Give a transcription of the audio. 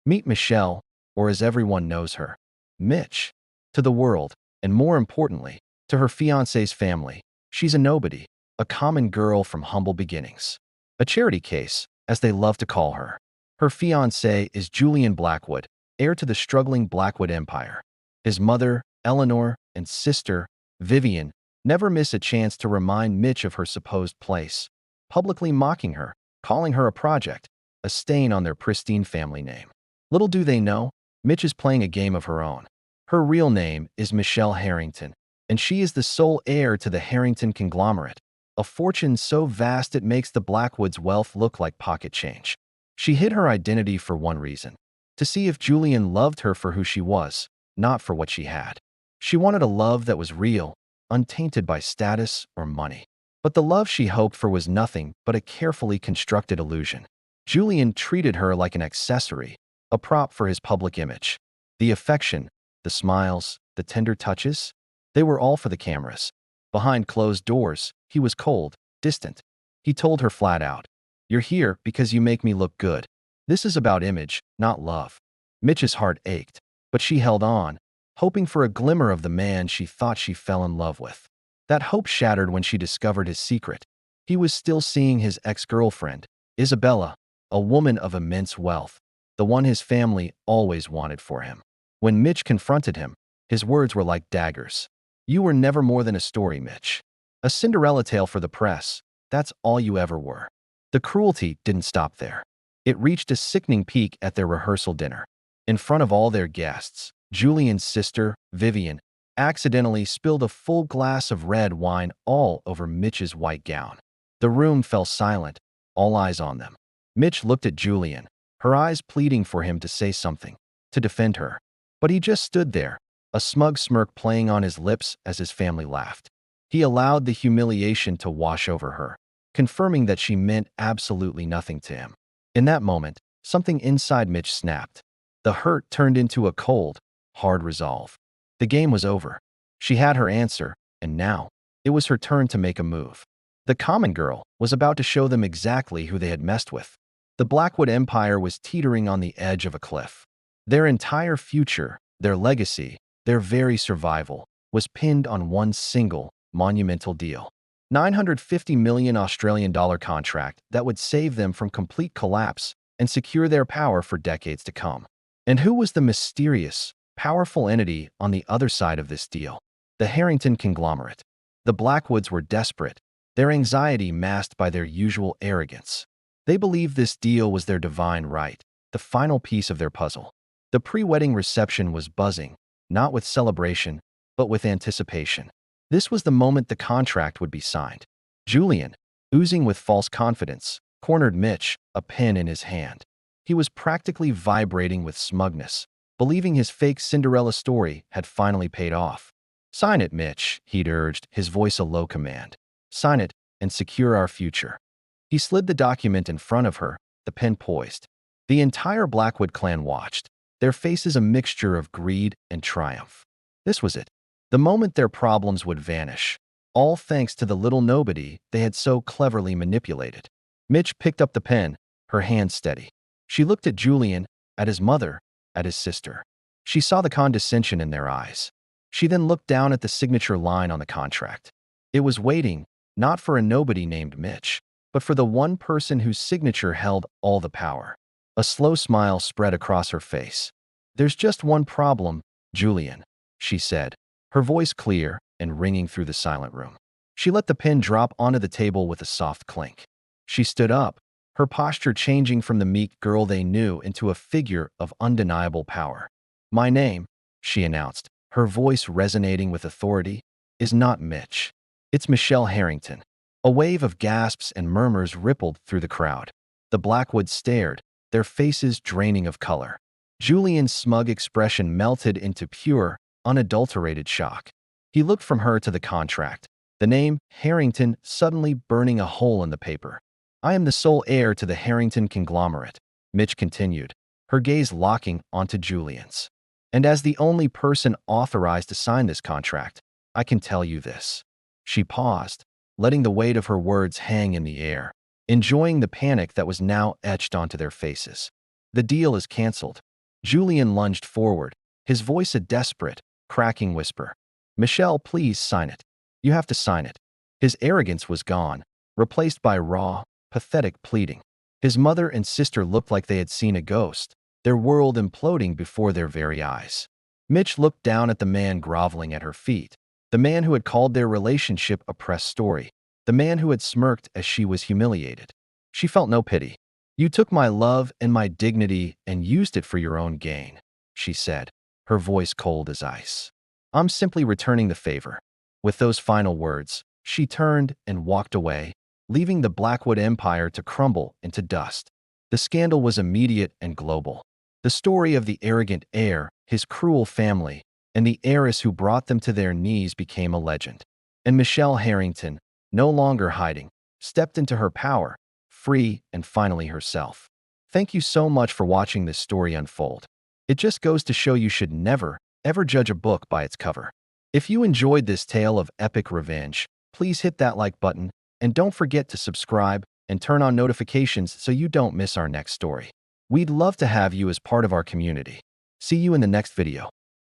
Meet Michelle, or as everyone knows her, Mitch. To the world, and more importantly, to her fiancé's family, she's a nobody, a common girl from humble beginnings. A charity case, as they love to call her. Her fiancé is Julian Blackwood, heir to the struggling Blackwood Empire. His mother, Eleanor, and sister, Vivian, never miss a chance to remind Mitch of her supposed place, publicly mocking her, calling her a project, a stain on their pristine family name. Little do they know, Mitch is playing a game of her own. Her real name is Michelle Harrington, and she is the sole heir to the Harrington conglomerate, a fortune so vast it makes the Blackwoods' wealth look like pocket change. She hid her identity for one reason: to see if Julian loved her for who she was, not for what she had. She wanted a love that was real, untainted by status or money. But the love she hoped for was nothing but a carefully constructed illusion. Julian treated her like an accessory, a prop for his public image. The affection, the smiles, the tender touches, they were all for the cameras. Behind closed doors, he was cold, distant. He told her flat out, "You're here because you make me look good. This is about image, not love." Mitch's heart ached, but she held on, hoping for a glimmer of the man she thought she fell in love with. That hope shattered when she discovered his secret. He was still seeing his ex-girlfriend, Isabella, a woman of immense wealth, the one his family always wanted for him. When Mitch confronted him, his words were like daggers. "You were never more than a story, Mitch. A Cinderella tale for the press. That's all you ever were." The cruelty didn't stop there. It reached a sickening peak at their rehearsal dinner. In front of all their guests, Julian's sister, Vivian, accidentally spilled a full glass of red wine all over Mitch's white gown. The room fell silent, all eyes on them. Mitch looked at Julian, her eyes pleading for him to say something, to defend her. But he just stood there, a smug smirk playing on his lips as his family laughed. He allowed the humiliation to wash over her, confirming that she meant absolutely nothing to him. In that moment, something inside Mitch snapped. The hurt turned into a cold, hard resolve. The game was over. She had her answer, and now, it was her turn to make a move. The common girl was about to show them exactly who they had messed with. The Blackwood Empire was teetering on the edge of a cliff. Their entire future, their legacy, their very survival, was pinned on one single, monumental deal. 950 million Australian dollar contract that would save them from complete collapse and secure their power for decades to come. And who was the mysterious, powerful entity on the other side of this deal? The Harrington conglomerate. The Blackwoods were desperate, their anxiety masked by their usual arrogance. They believed this deal was their divine right, the final piece of their puzzle. The pre-wedding reception was buzzing, not with celebration, but with anticipation. This was the moment the contract would be signed. Julian, oozing with false confidence, cornered Mitch, a pen in his hand. He was practically vibrating with smugness, believing his fake Cinderella story had finally paid off. "Sign it, Mitch," he'd urged, his voice a low command. "Sign it and secure our future." He slid the document in front of her, the pen poised. The entire Blackwood clan watched, their faces a mixture of greed and triumph. This was it. The moment their problems would vanish, all thanks to the little nobody they had so cleverly manipulated. Mitch picked up the pen, her hand steady. She looked at Julian, at his mother, at his sister. She saw the condescension in their eyes. She then looked down at the signature line on the contract. It was waiting, not for a nobody named Mitch, but for the one person whose signature held all the power. A slow smile spread across her face. "There's just one problem, Julian," she said, her voice clear and ringing through the silent room. She let the pen drop onto the table with a soft clink. She stood up, her posture changing from the meek girl they knew into a figure of undeniable power. "My name," she announced, her voice resonating with authority, "is not Mitch. It's Michelle Harrington." A wave of gasps and murmurs rippled through the crowd. The Blackwoods stared, their faces draining of color. Julian's smug expression melted into pure, unadulterated shock. He looked from her to the contract, the name Harrington suddenly burning a hole in the paper. "I am the sole heir to the Harrington conglomerate," Mitch continued, her gaze locking onto Julian's. "And as the only person authorized to sign this contract, I can tell you this." She paused, letting the weight of her words hang in the air, enjoying the panic that was now etched onto their faces. "The deal is canceled. Julian lunged forward, his voice a desperate, cracking whisper. Michelle, please sign it. You have to sign it. His arrogance was gone, replaced by raw, pathetic pleading. His mother and sister looked like they had seen a ghost, their world imploding before their very eyes. Mitch looked down at the man groveling at her feet, the man who had called their relationship a press story, the man who had smirked as she was humiliated. She felt no pity. You took my love and my dignity and used it for your own gain, she said, her voice cold as ice. I'm simply returning the favor. With those final words, she turned and walked away, leaving the Blackwood Empire to crumble into dust. The scandal was immediate and global. The story of the arrogant heir, his cruel family, and the heiress who brought them to their knees became a legend. And Michelle Harrington, no longer hiding, stepped into her power, free and finally herself. Thank you so much for watching this story unfold. It just goes to show you should never, ever judge a book by its cover. If you enjoyed this tale of epic revenge, please hit that like button and don't forget to subscribe and turn on notifications so you don't miss our next story. We'd love to have you as part of our community. See you in the next video.